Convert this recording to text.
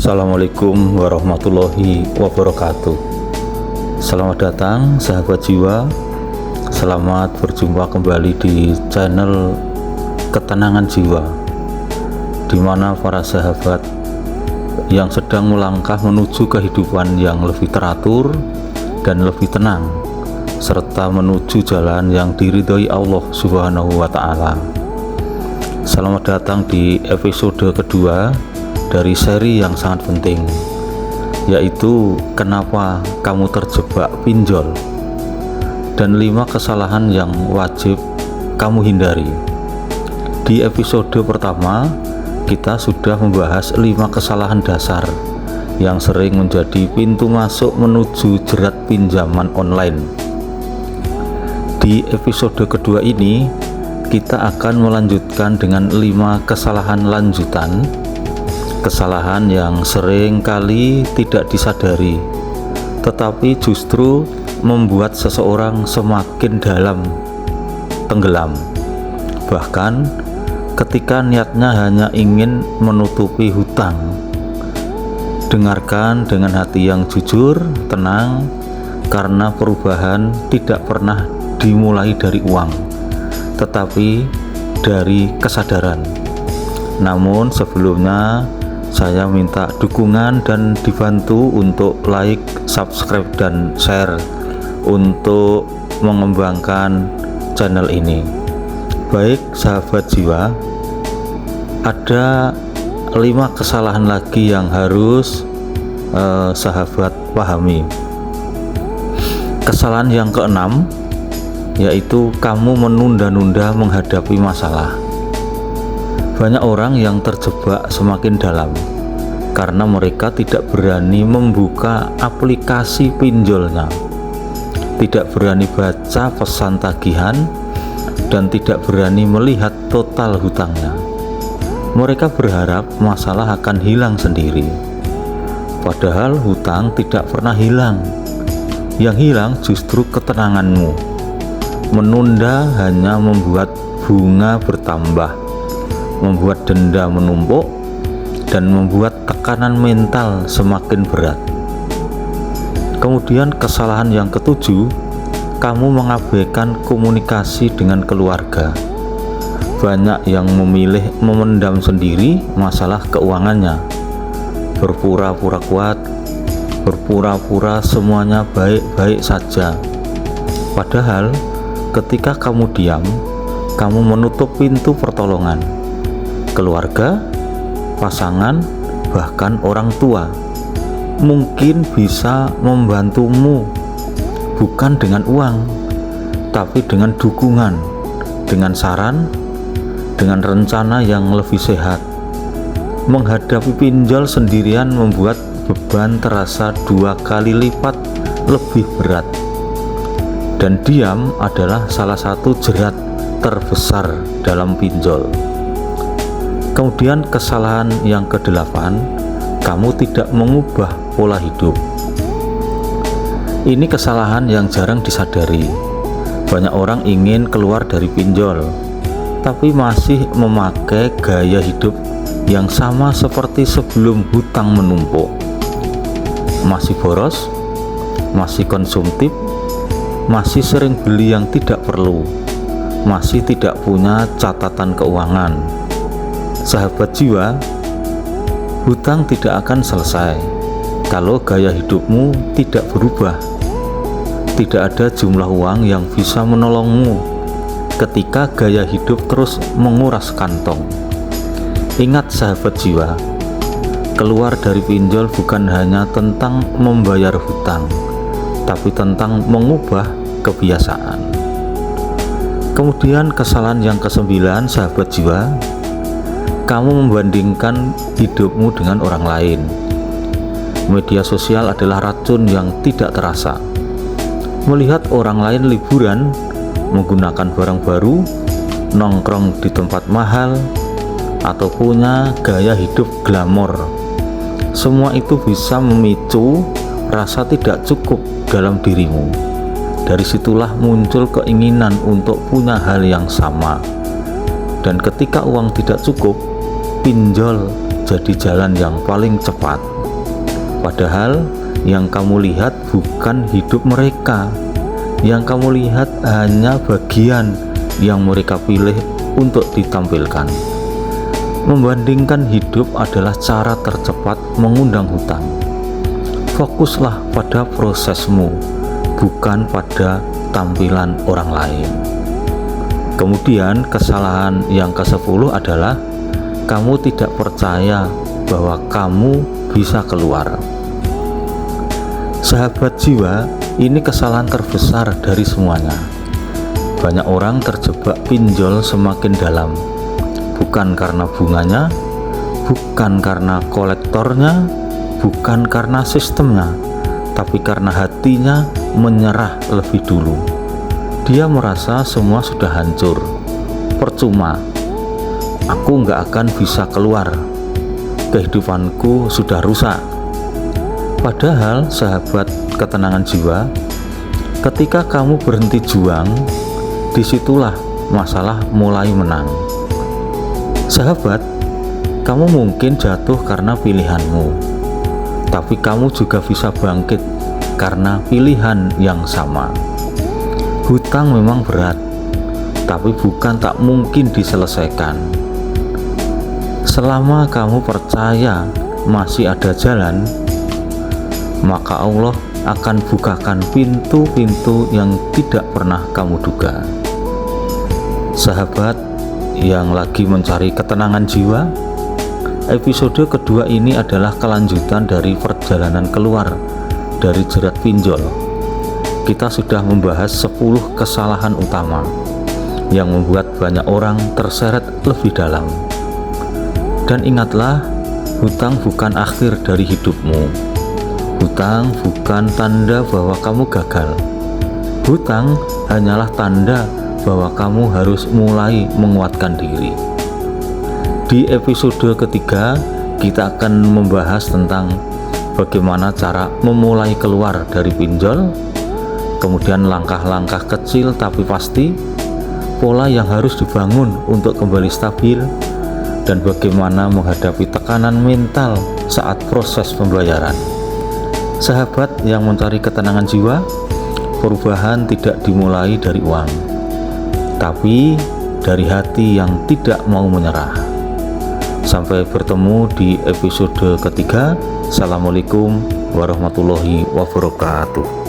Assalamualaikum warahmatullahi wabarakatuh. Selamat datang sahabat jiwa. Selamat berjumpa kembali di channel Ketenangan Jiwa, di mana para sahabat yang sedang melangkah menuju kehidupan yang lebih teratur dan lebih tenang, serta menuju jalan yang diridhoi Allah Subhanahu wa Ta'ala. Selamat datang di episode kedua dari seri yang sangat penting, yaitu kenapa kamu terjebak pinjol dan 5 kesalahan yang wajib kamu hindari. Di episode pertama kita sudah membahas 5 kesalahan dasar yang sering menjadi pintu masuk menuju jerat pinjaman online. Di episode kedua ini kita akan melanjutkan dengan 5 kesalahan lanjutan, kesalahan yang sering kali tidak disadari, tetapi justru membuat seseorang semakin dalam tenggelam. Bahkan ketika niatnya hanya ingin menutupi hutang. Dengarkan dengan hati yang jujur, tenang, karena perubahan tidak pernah dimulai dari uang, tetapi dari kesadaran. Namun sebelumnya saya minta dukungan dan dibantu untuk like, subscribe, dan share untuk mengembangkan channel ini. Baik sahabat jiwa, ada 5 kesalahan lagi yang harus sahabat pahami. Kesalahan yang keenam, yaitu kamu menunda-nunda menghadapi masalah. Banyak orang yang terjebak semakin dalam karena mereka tidak berani membuka aplikasi pinjolnya, tidak berani baca pesan tagihan, dan tidak berani melihat total hutangnya. Mereka berharap masalah akan hilang sendiri, padahal hutang tidak pernah hilang. Yang hilang justru ketenanganmu. Menunda hanya membuat bunga bertambah, membuat denda menumpuk, dan membuat tekanan mental semakin berat. Kemudian kesalahan yang ketujuh, kamu mengabaikan komunikasi dengan keluarga. Banyak yang memilih memendam sendiri masalah keuangannya, berpura-pura kuat, berpura-pura semuanya baik-baik saja. Padahal ketika kamu diam, kamu menutup pintu pertolongan. Keluarga, pasangan, bahkan orang tua mungkin bisa membantumu, bukan dengan uang, tapi dengan dukungan, dengan saran, dengan rencana yang lebih sehat. Menghadapi pinjol sendirian membuat beban terasa 2 kali lipat lebih berat, dan diam adalah salah satu jerat terbesar dalam pinjol. Kemudian kesalahan yang ke-8, kamu tidak mengubah pola hidup. Ini kesalahan yang jarang disadari. Banyak orang ingin keluar dari pinjol, tapi masih memakai gaya hidup yang sama seperti sebelum hutang menumpuk. Masih boros, masih konsumtif, masih sering beli yang tidak perlu, masih tidak punya catatan keuangan. Sahabat jiwa, hutang tidak akan selesai kalau gaya hidupmu tidak berubah. Tidak ada jumlah uang yang bisa menolongmu ketika gaya hidup terus menguras kantong. Ingat sahabat jiwa, keluar dari pinjol bukan hanya tentang membayar hutang, tapi tentang mengubah kebiasaan. Kemudian kesalahan yang ke-9, sahabat jiwa, kamu membandingkan hidupmu dengan orang lain. Media sosial adalah racun yang tidak terasa. Melihat orang lain liburan, menggunakan barang baru, nongkrong di tempat mahal, atau punya gaya hidup glamor, semua itu bisa memicu rasa tidak cukup dalam dirimu. Dari situlah muncul keinginan untuk punya hal yang sama. Dan ketika uang tidak cukup, pinjol menjadi jalan yang paling cepat. Padahal yang kamu lihat bukan hidup mereka. Yang kamu lihat hanya bagian yang mereka pilih untuk ditampilkan. Membandingkan hidup adalah cara tercepat mengundang hutang. Fokuslah pada prosesmu, bukan pada tampilan orang lain. Kemudian kesalahan yang ke-10 adalah kamu tidak percaya bahwa kamu bisa keluar. Sahabat jiwa, ini kesalahan terbesar dari semuanya. Banyak orang terjebak pinjol semakin dalam, bukan karena bunganya, bukan karena kolektornya, bukan karena sistemnya, tapi karena hatinya menyerah lebih dulu. Dia merasa semua sudah hancur, percuma, aku nggak akan bisa keluar, kehidupanku sudah rusak. Padahal sahabat ketenangan jiwa, ketika kamu berhenti juang, disitulah masalah mulai menang. Sahabat, kamu mungkin jatuh karena pilihanmu, tapi kamu juga bisa bangkit karena pilihan yang sama. Hutang memang berat, tapi bukan tak mungkin diselesaikan. Selama kamu percaya masih ada jalan, maka Allah akan bukakan pintu-pintu yang tidak pernah kamu duga. Sahabat yang lagi mencari ketenangan jiwa, episode kedua ini adalah kelanjutan dari perjalanan keluar dari jerat pinjol. Kita sudah membahas 10 kesalahan utama yang membuat banyak orang terseret lebih dalam. Dan ingatlah, hutang bukan akhir dari hidupmu. Hutang bukan tanda bahwa kamu gagal. Hutang hanyalah tanda bahwa kamu harus mulai menguatkan diri. Di episode ketiga, kita akan membahas tentang bagaimana cara memulai keluar dari pinjol, kemudian langkah-langkah kecil tapi pasti, pola yang harus dibangun untuk kembali stabil, dan bagaimana menghadapi tekanan mental saat proses pembayaran. Sahabat yang mencari ketenangan jiwa, perubahan tidak dimulai dari uang, tapi dari hati yang tidak mau menyerah. Sampai bertemu di episode ketiga. Assalamualaikum warahmatullahi wabarakatuh.